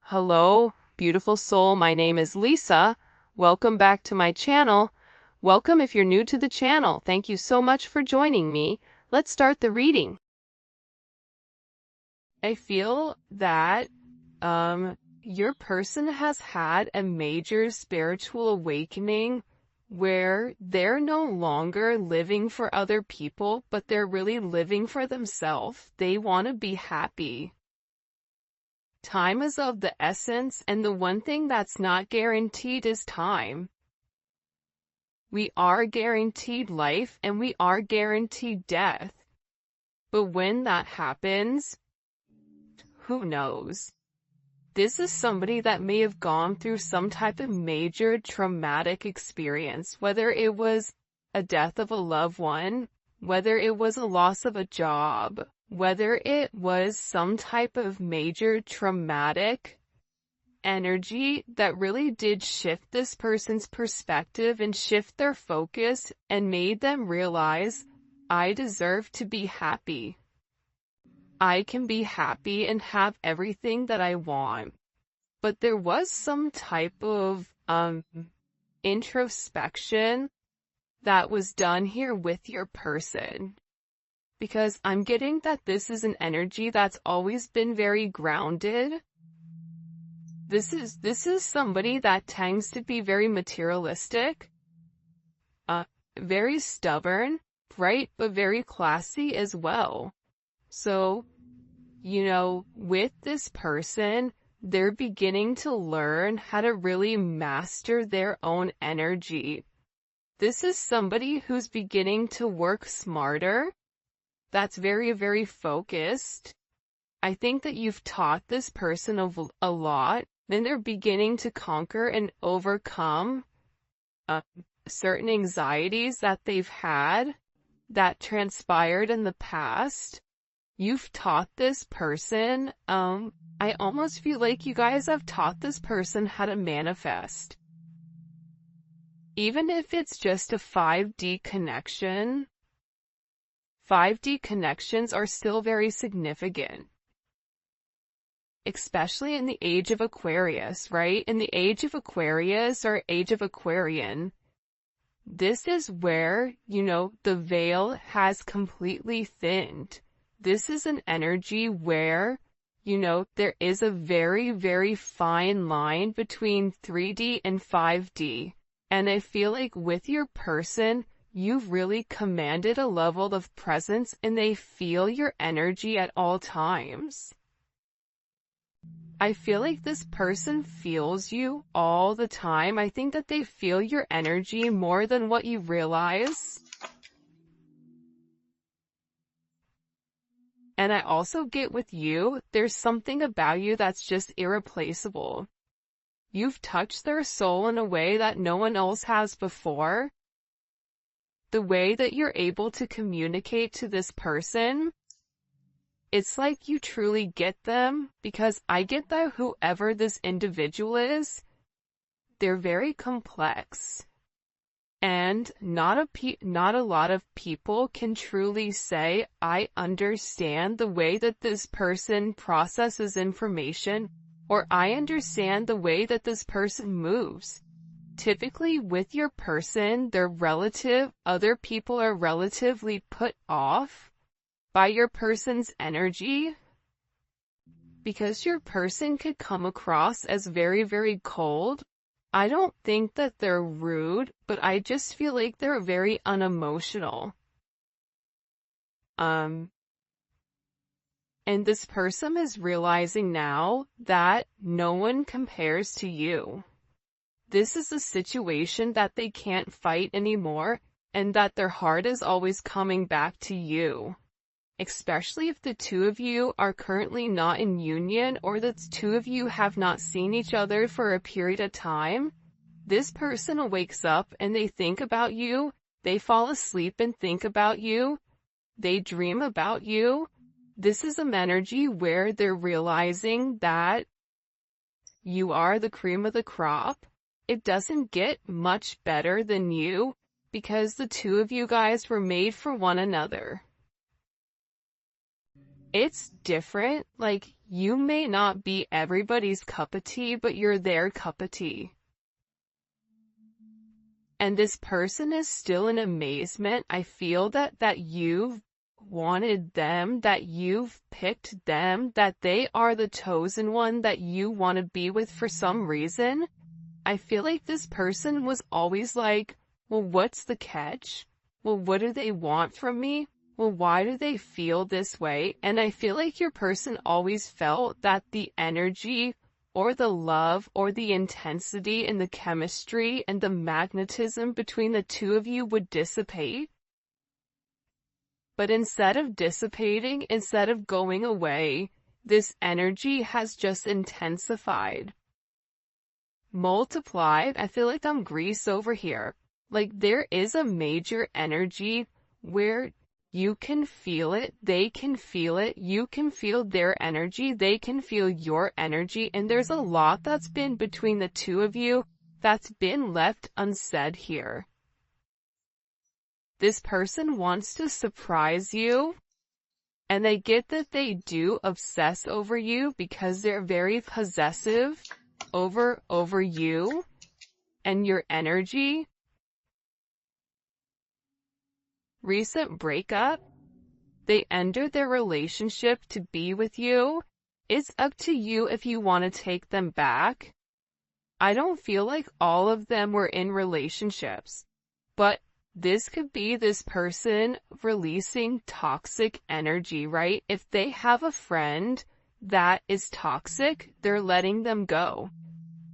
Hello, beautiful soul. My name is Lisa. Welcome back to my channel. Welcome if you're new to the channel. Thank you so much for joining me. Let's start the reading. I feel that your person has had a major spiritual awakening where they're no longer living for other people, but they're really living for themselves. They want to be happy. Time is of the essence, and the one thing that's not guaranteed is time. We are guaranteed life and we are guaranteed death. But when that happens, who knows? This is somebody that may have gone through some type of major traumatic experience, whether it was a death of a loved one, whether it was a loss of a job, whether it was some type of major traumatic energy that really did shift this person's perspective and shift their focus and made them realize, I deserve to be happy. I can be happy and have everything that I want. But there was some type of introspection that was done here with your person. Because I'm getting that this is an energy that's always been very grounded. This is somebody that tends to be very materialistic, very stubborn, right, but very classy as well. So, with this person, they're beginning to learn how to really master their own energy. This is somebody who's beginning to work smarter, that's very, very focused. I think that you've taught this person a lot, then they're beginning to conquer and overcome certain anxieties that they've had that transpired in the past. You've taught this person, I almost feel like you guys have taught this person how to manifest. Even if it's just a 5D connection, 5D connections are still very significant. Especially in the age of Aquarius, right? In the age of Aquarius or age of Aquarian, this is where, the veil has completely thinned. This is an energy where, there is a very, very fine line between 3D and 5D. And I feel like with your person, you've really commanded a level of presence and they feel your energy at all times. I feel like this person feels you all the time. I think that they feel your energy more than what you realize. And I also get with you, there's something about you that's just irreplaceable. You've touched their soul in a way that no one else has before. The way that you're able to communicate to this person, it's like you truly get them, because I get that whoever this individual is, they're very complex. And not a lot of people can truly say, I understand the way that this person processes information, or I understand the way that this person moves. Typically with your person, other people are relatively put off by your person's energy, because your person could come across as very, very cold. I don't think that they're rude, but I just feel like they're very unemotional. And this person is realizing now that no one compares to you. This is a situation that they can't fight anymore, and that their heart is always coming back to you. Especially if the two of you are currently not in union, or the two of you have not seen each other for a period of time. This person wakes up and they think about you, they fall asleep and think about you, they dream about you. This is an energy where they're realizing that you are the cream of the crop. It doesn't get much better than you, because the two of you guys were made for one another. it's different. Like, you may not be everybody's cup of tea, but you're their cup of tea. And this person is still in amazement. I feel that you've wanted them, that you've picked them, that they are the chosen one that you want to be with for some reason. I feel like this person was always like, well, what's the catch? Well, what do they want from me? Well, why do they feel this way? And I feel like your person always felt that the energy or the love or the intensity and the chemistry and the magnetism between the two of you would dissipate. But instead of dissipating, instead of going away, this energy has just intensified, multiplied. I feel like I'm Grease over here. Like, there is a major energy where you can feel it, they can feel it, you can feel their energy, they can feel your energy, and there's a lot that's been between the two of you that's been left unsaid here. This person wants to surprise you, and I get that they do obsess over you because they're very possessive over you and your energy. Recent breakup. They ended their relationship to be with you. It's up to you if you want to take them back. I don't feel like all of them were in relationships, but this could be this person releasing toxic energy, right? If they have a friend that is toxic, they're letting them go.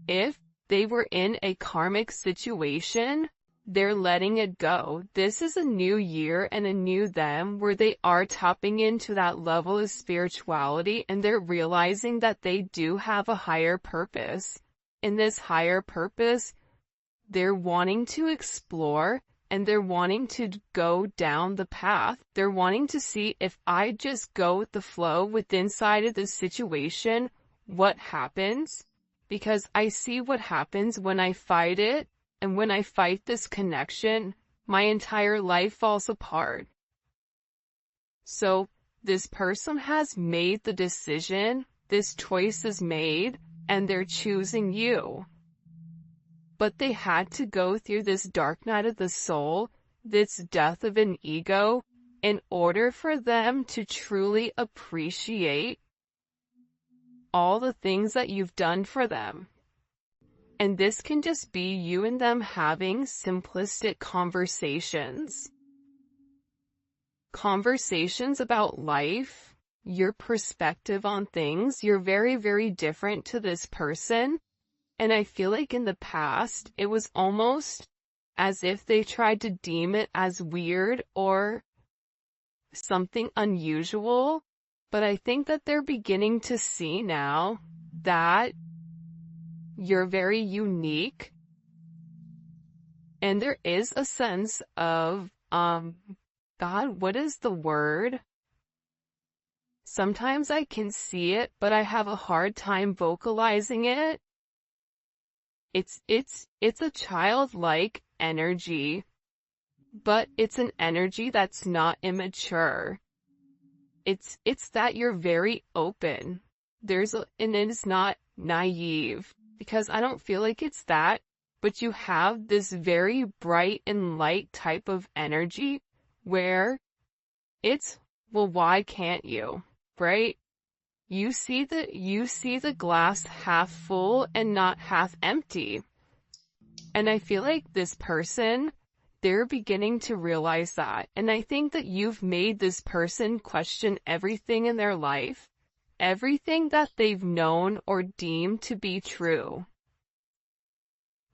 If they were in a karmic situation, they're letting it go. This is a new year and a new them where they are tapping into that level of spirituality, and they're realizing that they do have a higher purpose. In this higher purpose, they're wanting to explore and they're wanting to go down the path. They're wanting to see, if I just go with the flow with inside of the situation, what happens? Because I see what happens when I fight it. And when I fight this connection, my entire life falls apart. So this person has made the decision, this choice is made, and they're choosing you. But they had to go through this dark night of the soul, this death of an ego, in order for them to truly appreciate all the things that you've done for them. And this can just be you and them having simplistic conversations. Conversations about life, your perspective on things. You're very, very different to this person. And I feel like in the past, it was almost as if they tried to deem it as weird or something unusual. But I think that they're beginning to see now that you're very unique, and there is a sense of, God, what is the word? Sometimes I can see it, but I have a hard time vocalizing it. It's a childlike energy, but it's an energy that's not immature. It's that you're very open. And it is not naive. Because I don't feel like it's that, but you have this very bright and light type of energy where it's, well, why can't you, right? You see the glass half full and not half empty. And I feel like this person, they're beginning to realize that. And I think that you've made this person question everything in their life. Everything that they've known or deemed to be true.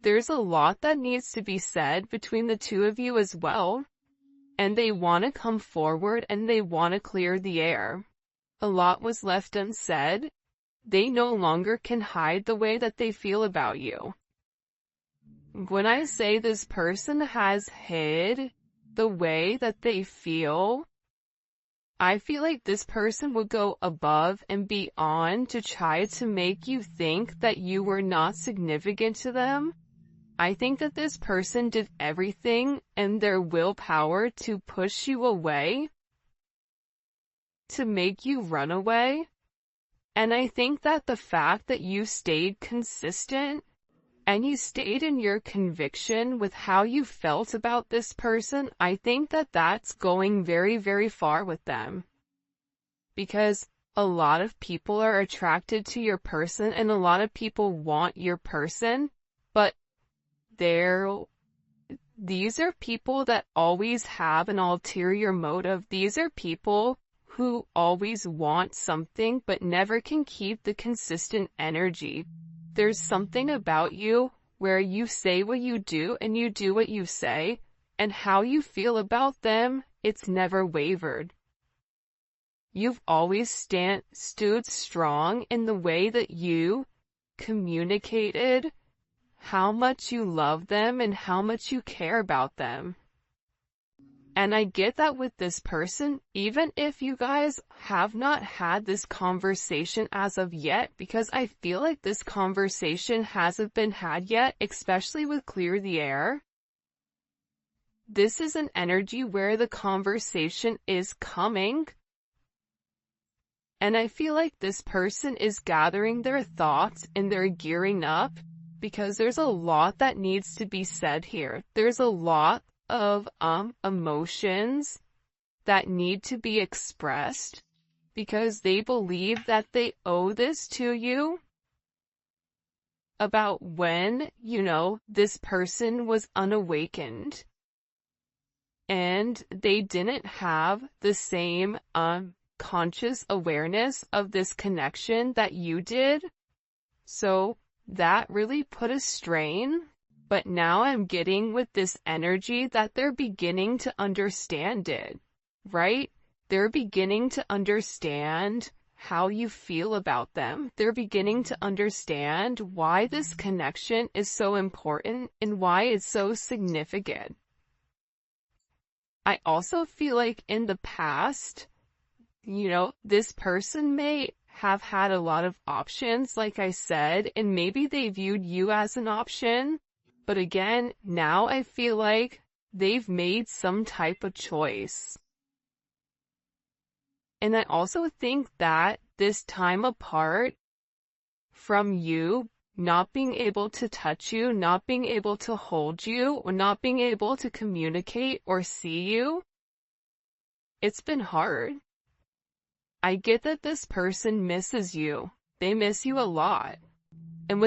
There's a lot that needs to be said between the two of you as well. And they want to come forward and they want to clear the air. A lot was left unsaid. They no longer can hide the way that they feel about you. When I say this person has hid the way that they feel, I feel like this person would go above and beyond to try to make you think that you were not significant to them. I think that this person did everything in their willpower to push you away. to make you run away. And I think that the fact that you stayed consistent and you stayed in your conviction with how you felt about this person, I think that that's going very, very far with them. Because a lot of people are attracted to your person and a lot of people want your person, but these are people that always have an ulterior motive. These are people who always want something but never can keep the consistent energy. There's something about you where you say what you do and you do what you say, and how you feel about them, it's never wavered. You've always stood strong in the way that you communicated how much you love them and how much you care about them. And I get that with this person, even if you guys have not had this conversation as of yet, because I feel like this conversation hasn't been had yet, especially with Clear the Air. This is an energy where the conversation is coming. And I feel like this person is gathering their thoughts and they're gearing up, because there's a lot that needs to be said here. There's a lot of emotions that need to be expressed because they believe that they owe this to you about when, this person was unawakened and they didn't have the same conscious awareness of this connection that you did. So that really put a strain. But now I'm getting with this energy that they're beginning to understand it, right? They're beginning to understand how you feel about them. They're beginning to understand why this connection is so important and why it's so significant. I also feel like in the past, this person may have had a lot of options, like I said, and maybe they viewed you as an option. But again, now I feel like they've made some type of choice. And I also think that this time apart from you, not being able to touch you, not being able to hold you, or not being able to communicate or see you, it's been hard. I get that this person misses you. They miss you a lot. And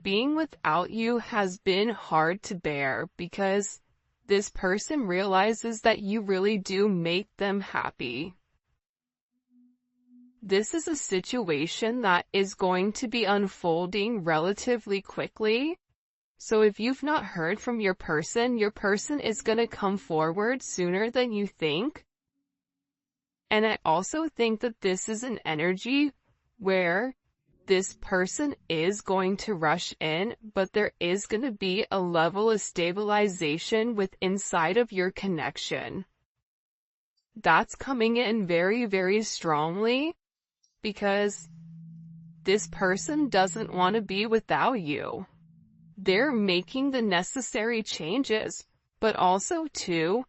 being without you has been hard to bear, because this person realizes that you really do make them happy. This is a situation that is going to be unfolding relatively quickly. So if you've not heard from your person is going to come forward sooner than you think. And I also think that this is an energy where this person is going to rush in, but there is going to be a level of stabilization inside of your connection. That's coming in very, very strongly, because this person doesn't want to be without you. They're making the necessary changes, but also too,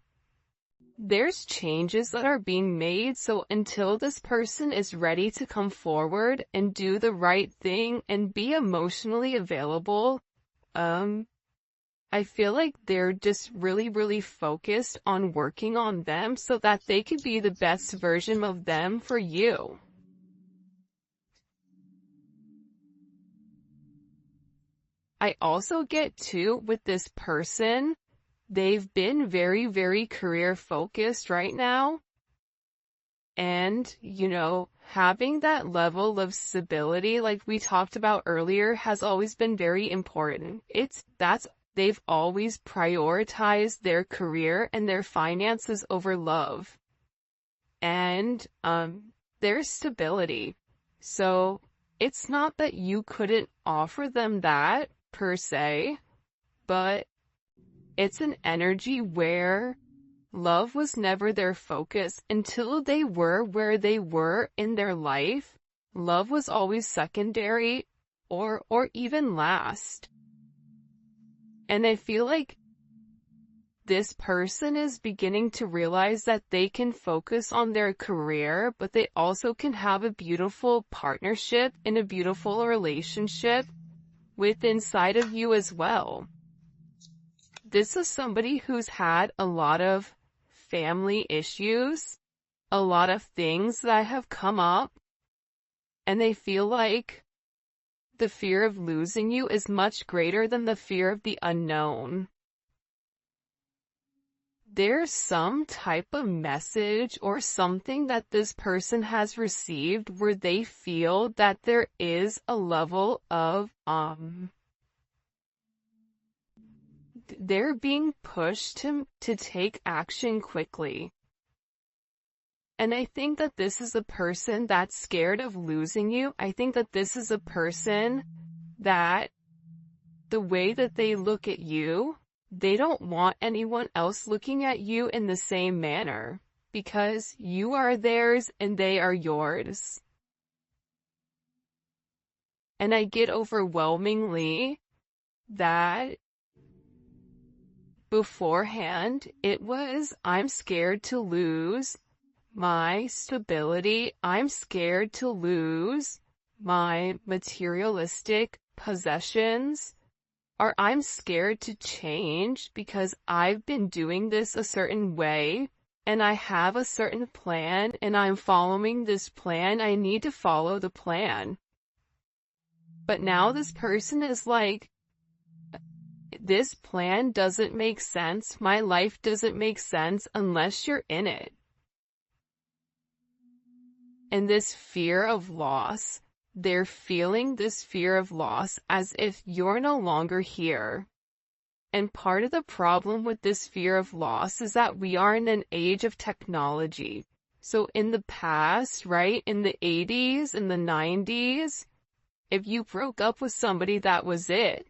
there's changes that are being made, so until this person is ready to come forward and do the right thing and be emotionally available, I feel like they're just really, really focused on working on them so that they could be the best version of them for you. I also get too, with this person, they've been very, very career focused right now. And, having that level of stability, like we talked about earlier, has always been very important. They've always prioritized their career and their finances over love. And, their stability. So, it's not that you couldn't offer them that, per se, but it's an energy where love was never their focus until they were where they were in their life. Love was always secondary or even last. And I feel like this person is beginning to realize that they can focus on their career, but they also can have a beautiful partnership and a beautiful relationship with inside of you as well. This is somebody who's had a lot of family issues, a lot of things that have come up, and they feel like the fear of losing you is much greater than the fear of the unknown. There's some type of message or something that this person has received where they feel that there is a level of, they're being pushed to take action quickly. And I think that this is a person that's scared of losing you. I think that this is a person that the way that they look at you, they don't want anyone else looking at you in the same manner, because you are theirs and they are yours. And I get overwhelmingly that beforehand it was, I'm scared to lose my stability, I'm scared to lose my materialistic possessions, or I'm scared to change because I've been doing this a certain way and I have a certain plan and I'm following this plan. I need to follow the plan. But now this person is like, this plan doesn't make sense. My life doesn't make sense unless you're in it. And this fear of loss, they're feeling this fear of loss as if you're no longer here. And part of the problem with this fear of loss is that we are in an age of technology. So in the past, right, in the 80s, in the 90s, if you broke up with somebody, that was it.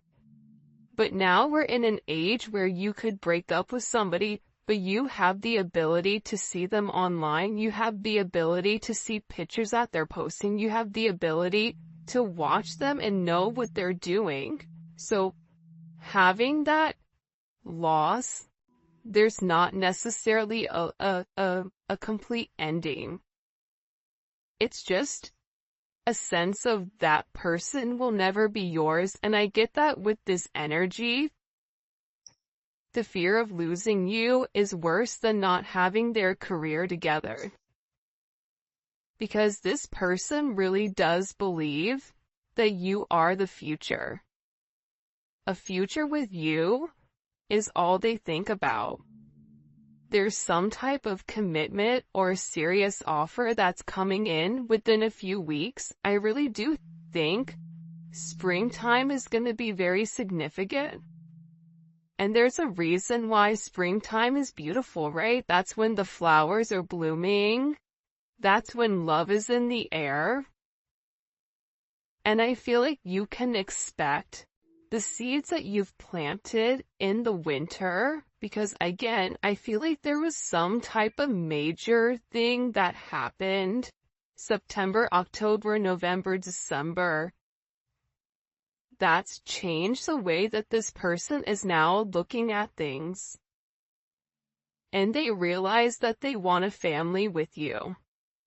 But now we're in an age where you could break up with somebody, but you have the ability to see them online. You have the ability to see pictures that they're posting. You have the ability to watch them and know what they're doing. So having that loss, there's not necessarily a complete ending. It's just a sense of that person will never be yours. And I get that with this energy. The fear of losing you is worse than not having their career together. Because this person really does believe that you are the future. A future with you is all they think about. There's some type of commitment or serious offer that's coming in within a few weeks. I really do think springtime is going to be very significant. And there's a reason why springtime is beautiful, right? That's when the flowers are blooming. That's when love is in the air. And I feel like you can expect the seeds that you've planted in the winter, because again, I feel like there was some type of major thing that happened September, October, November, December. That's changed the way that this person is now looking at things. And they realize that they want a family with you.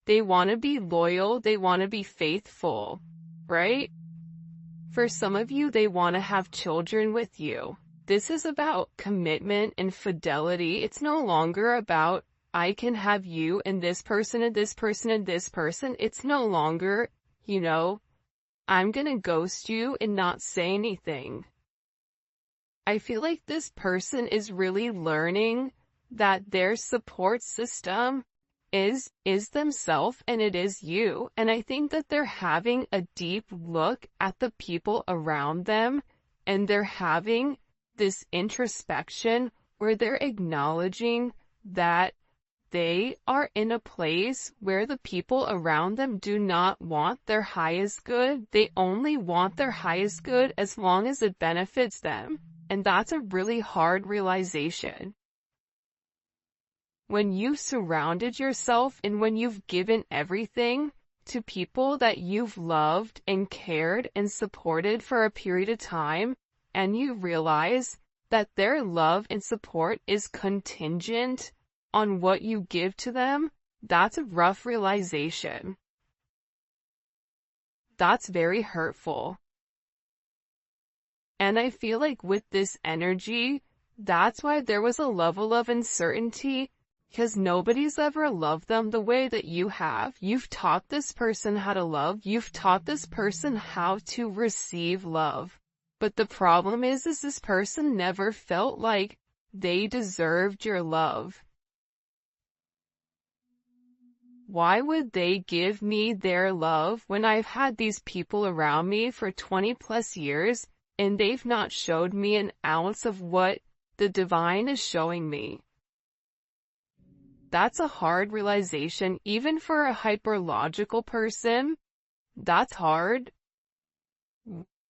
They want to be loyal. They want to be faithful, right? For some of you, they want to have children with you. This is about commitment and fidelity. It's no longer about, I can have you and this person and this person and this person. It's no longer, I'm gonna ghost you and not say anything. I feel like this person is really learning that their support system is themselves and it is you. And I think that they're having a deep look at the people around them and they're having this introspection where they're acknowledging that they are in a place where the people around them do not want their highest good. They only want their highest good as long as it benefits them. And that's a really hard realization. When you've surrounded yourself and when you've given everything to people that you've loved and cared and supported for a period of time, and you realize that their love and support is contingent on what you give to them, that's a rough realization. That's very hurtful. And I feel like with this energy, that's why there was a level of uncertainty, because nobody's ever loved them the way that you have. You've taught this person how to love. You've taught this person how to receive love. But the problem is this person never felt like they deserved your love. Why would they give me their love when I've had these people around me for 20 plus years and they've not showed me an ounce of what the divine is showing me? That's a hard realization, even for a hyperlogical person. That's hard.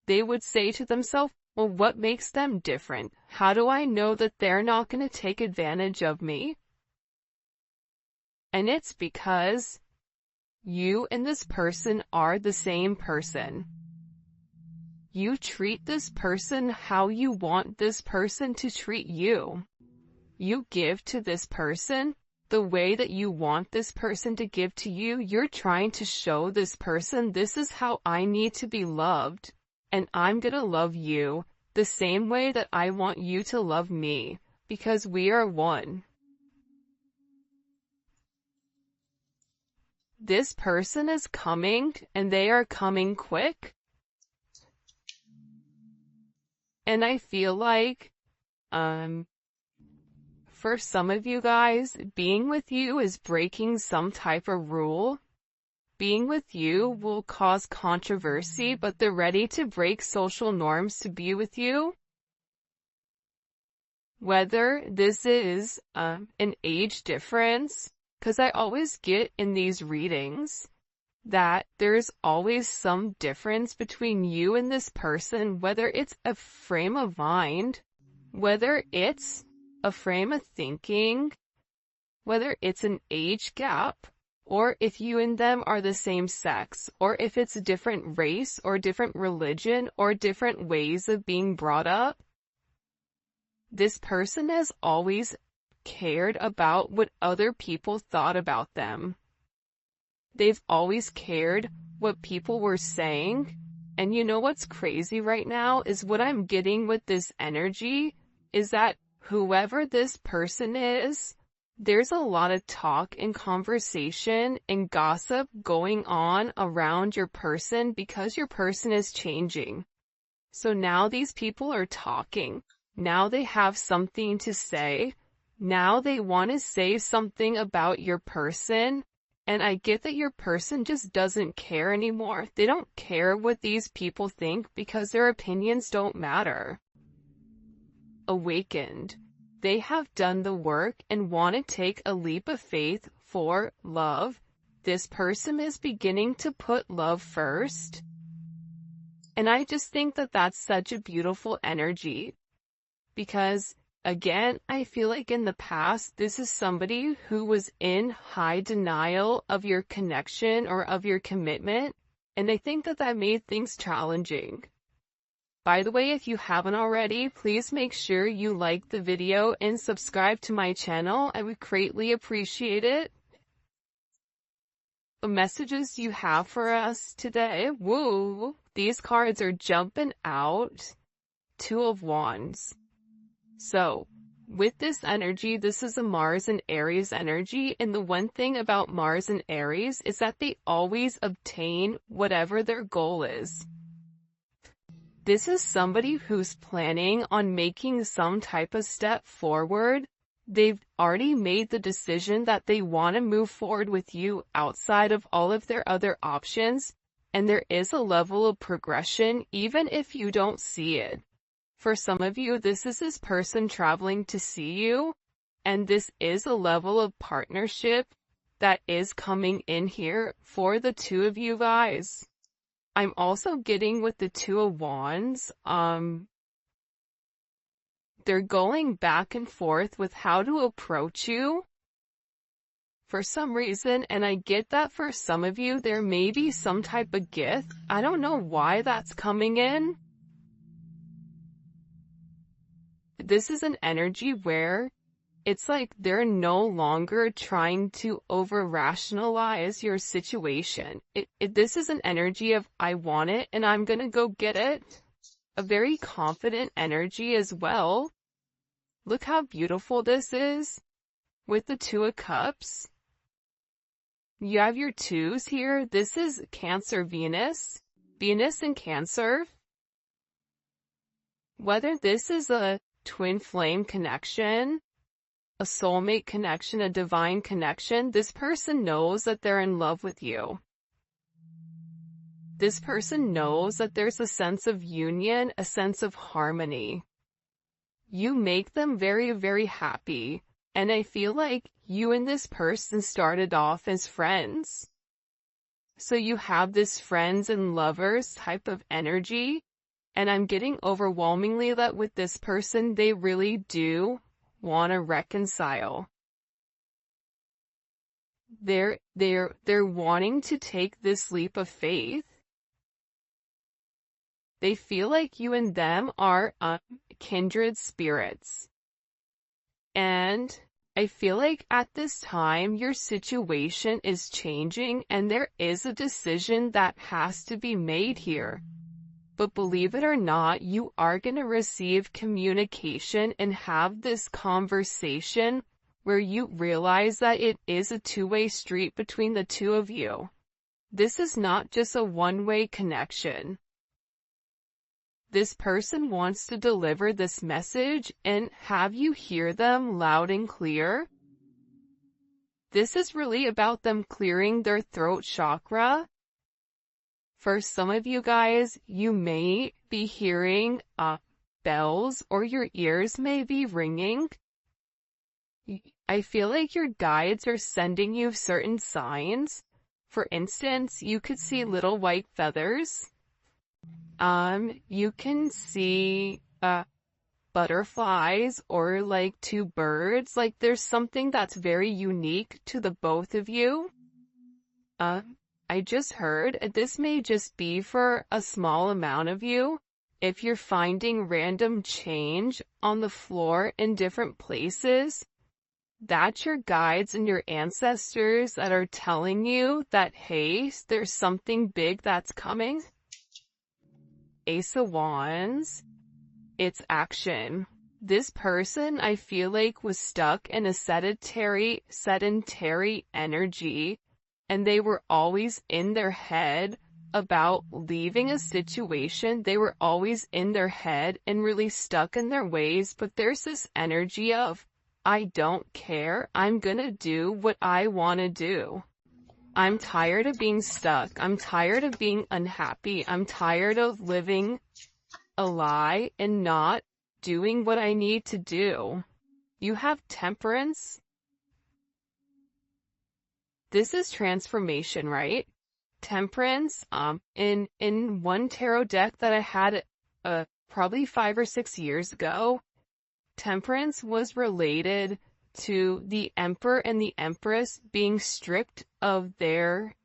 They would say to themselves, well, what makes them different? How do I know that they're not going to take advantage of me? And it's because you and this person are the same person. You treat this person how you want this person to treat you. You give to this person the way that you want this person to give to you. You're trying to show this person, this is how I need to be loved, and I'm gonna love you the same way that I want you to love me, because we are one. This person is coming, and they are coming quick. And I feel like, for some of you guys, being with you is breaking some type of rule. Being with you will cause controversy, but they're ready to break social norms to be with you. Whether this is an age difference, because I always get in these readings that there's always some difference between you and this person, whether it's a frame of mind, whether it's a frame of thinking, whether it's an age gap, or if you and them are the same sex, or if it's a different race, or different religion, or different ways of being brought up. This person has always cared about what other people thought about them. They've always cared what people were saying. And you know what's crazy right now is what I'm getting with this energy is that whoever this person is, there's a lot of talk and conversation and gossip going on around your person because your person is changing. So now these people are talking. Now they have something to say. Now they want to say something about your person. And I get that your person just doesn't care anymore. They don't care what these people think because their opinions don't matter. Awakened. They have done the work and want to take a leap of faith for love. This person is beginning to put love first. And I just think that that's such a beautiful energy. Because, again, I feel like in the past, this is somebody who was in high denial of your connection or of your commitment. And I think that that made things challenging. By the way, if you haven't already, please make sure you like the video and subscribe to my channel. I would greatly appreciate it. The messages you have for us today, woo, these cards are jumping out. Two of Wands. So, with this energy, this is a Mars and Aries energy, and the one thing about Mars and Aries is that they always obtain whatever their goal is. This is somebody who's planning on making some type of step forward. They've already made the decision that they want to move forward with you outside of all of their other options, and there is a level of progression even if you don't see it. For some of you, this is this person traveling to see you, and this is a level of partnership that is coming in here for the two of you guys. I'm also getting with the Two of Wands, they're going back and forth with how to approach you for some reason, and I get that for some of you, there may be some type of gift. I don't know why that's coming in. this is an energy where it's like they're no longer trying to over-rationalize your situation. This is an energy of, I want it and I'm gonna go get it. A very confident energy as well. Look how beautiful this is with the Two of Cups. You have your twos here. This is Cancer Venus. Venus in Cancer. Whether this is a twin flame connection, a soulmate connection, a divine connection, this person knows that they're in love with you. This person knows that there's a sense of union, a sense of harmony. You make them very, very happy. And I feel like you and this person started off as friends. So you have this friends and lovers type of energy. And I'm getting overwhelmingly that with this person, they really do want to reconcile. They're wanting to take this leap of faith. They feel like you and them are kindred spirits. And I feel like at this time, your situation is changing and there is a decision that has to be made here. But believe it or not, you are going to receive communication and have this conversation where you realize that it is a two-way street between the two of you. This is not just a one-way connection. This person wants to deliver this message and have you hear them loud and clear. This is really about them clearing their throat chakra. For some of you guys, you may be hearing bells or your ears may be ringing. I feel like your guides are sending you certain signs. For instance, you could see little white feathers. You can see butterflies or like two birds. Like there's something that's very unique to the both of you. I just heard, this may just be for a small amount of you. If you're finding random change on the floor in different places, that's your guides and your ancestors that are telling you that, hey, there's something big that's coming. Ace of Wands, it's action. This person, I feel like, was stuck in a sedentary energy. And they were always in their head about leaving a situation. They were always in their head and really stuck in their ways. But there's this energy of, I don't care. I'm gonna do what I want to do. I'm tired of being stuck. I'm tired of being unhappy. I'm tired of living a lie and not doing what I need to do. You have Temperance. This is transformation, right? Temperance, in one tarot deck that I had, probably 5 or 6 years ago, Temperance was related to the Emperor and the Empress being stripped of their,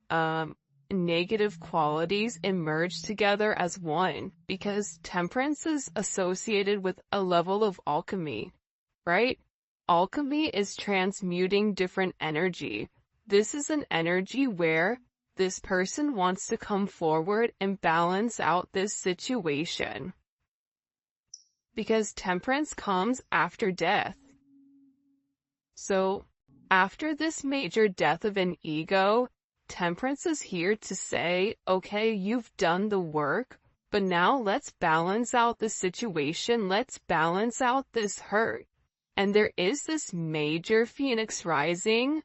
negative qualities and merged together as one, because Temperance is associated with a level of alchemy, right? Alchemy is transmuting different energy. This is an energy where this person wants to come forward and balance out this situation. Because Temperance comes after death. So, after this major death of an ego, Temperance is here to say, okay, you've done the work, but now let's balance out the situation. Let's balance out this hurt. And there is this major Phoenix rising,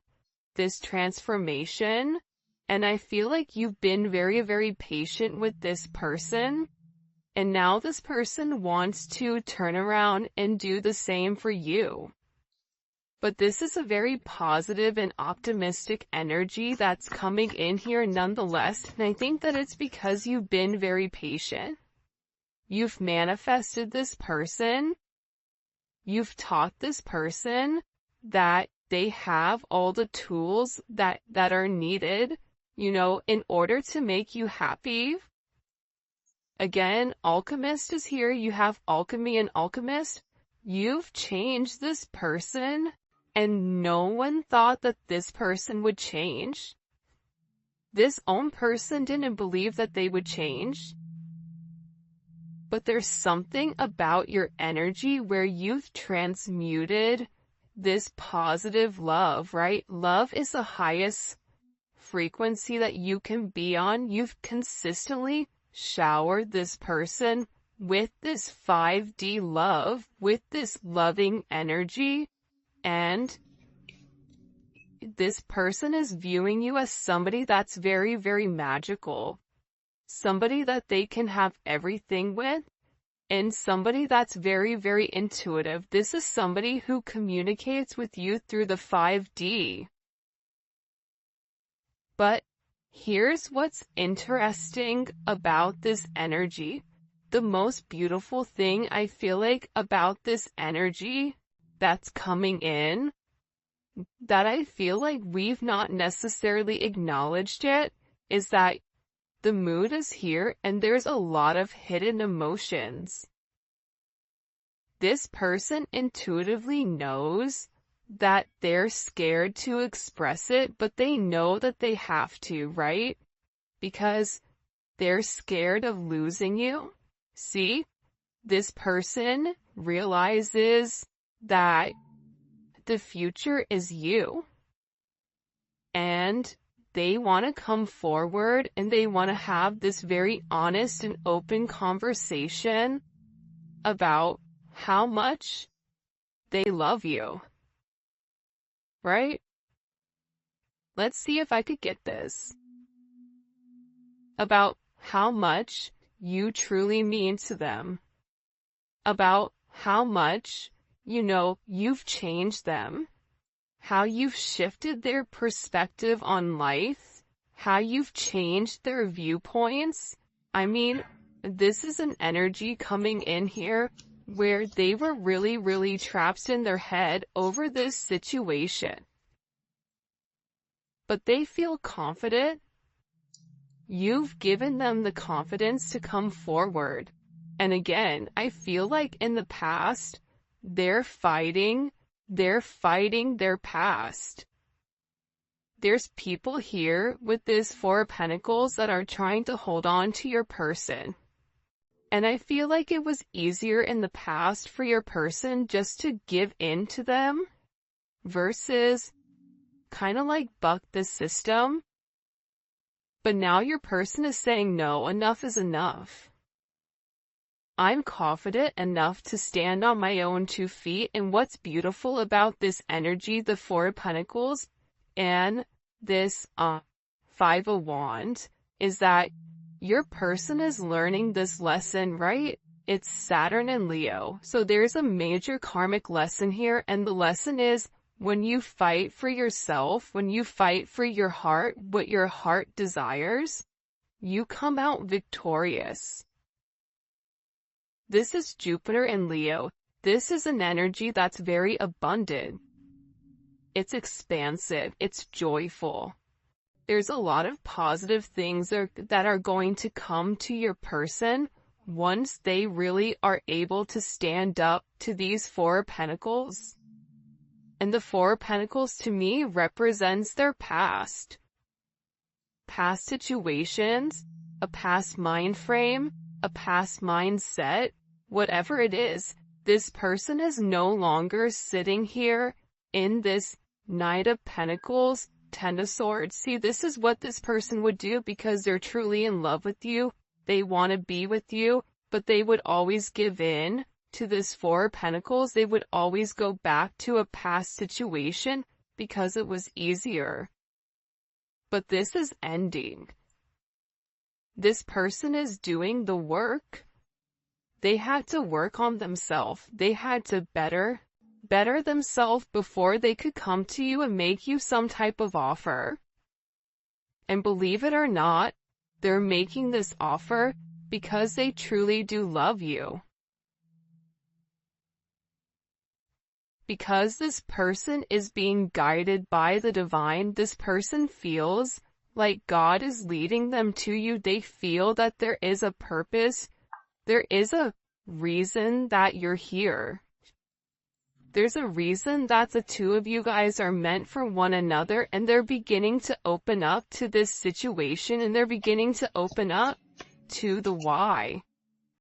this transformation, and I feel like you've been very, very patient with this person, and now this person wants to turn around and do the same for you. But this is a very positive and optimistic energy that's coming in here nonetheless, and I think that it's because you've been very patient. You've manifested this person. You've taught this person that they have all the tools that are needed, in order to make you happy. Again, Alchemist is here. You have Alchemy and Alchemist. You've changed this person, and no one thought that this person would change. This own person didn't believe that they would change. But there's something about your energy where you've transmuted this positive love, right? Love is the highest frequency that you can be on. You've consistently showered this person with this 5D love, with this loving energy, and this person is viewing you as somebody that's very, very magical, somebody that they can have everything with, and somebody that's very, very intuitive. This is somebody who communicates with you through the 5D. But here's what's interesting about this energy. The most beautiful thing I feel like about this energy that's coming in, that I feel like we've not necessarily acknowledged yet, is that the mood is here and there's a lot of hidden emotions. This person intuitively knows that they're scared to express it, but they know that they have to, right? Because they're scared of losing you. See, this person realizes that the future is you, and they want to come forward and they want to have this very honest and open conversation about how much they love you, right? Let's see if I could get this. About how much you truly mean to them. About how much, you've changed them. How you've shifted their perspective on life. How you've changed their viewpoints. I mean, this is an energy coming in here where they were really, really trapped in their head over this situation. But they feel confident. You've given them the confidence to come forward. And again, I feel like in the past, they're fighting their past. There's people here with this Four of Pentacles that are trying to hold on to your person. And I feel like it was easier in the past for your person just to give in to them versus kind of like buck the system. But now your person is saying, no, enough is enough. I'm confident enough to stand on my own 2 feet. And what's beautiful about this energy, the Four of Pentacles and this 5 of Wands, is that your person is learning this lesson, right? It's Saturn and Leo. So there's a major karmic lesson here. And the lesson is, when you fight for yourself, when you fight for your heart, what your heart desires, you come out victorious. This is Jupiter and Leo. This is an energy that's very abundant. It's expansive. It's joyful. There's a lot of positive things that are going to come to your person once they really are able to stand up to these Four of Pentacles. And the Four of Pentacles to me represents their past. Past situations, a past mind frame, a past mindset, whatever it is, this person is no longer sitting here in this Knight of Pentacles, Ten of Swords. See, this is what this person would do because they're truly in love with you. They want to be with you, but they would always give in to this Four of Pentacles. They would always go back to a past situation because it was easier. But this is ending. This person is doing the work. They had to work on themselves. They had to better themselves before they could come to you and make you some type of offer. And believe it or not, they're making this offer because they truly do love you. Because this person is being guided by the divine, this person feels like God is leading them to you. They feel that there is a purpose. There is a reason that you're here. There's a reason that the two of you guys are meant for one another, and they're beginning to open up to this situation, and they're beginning to open up to the why.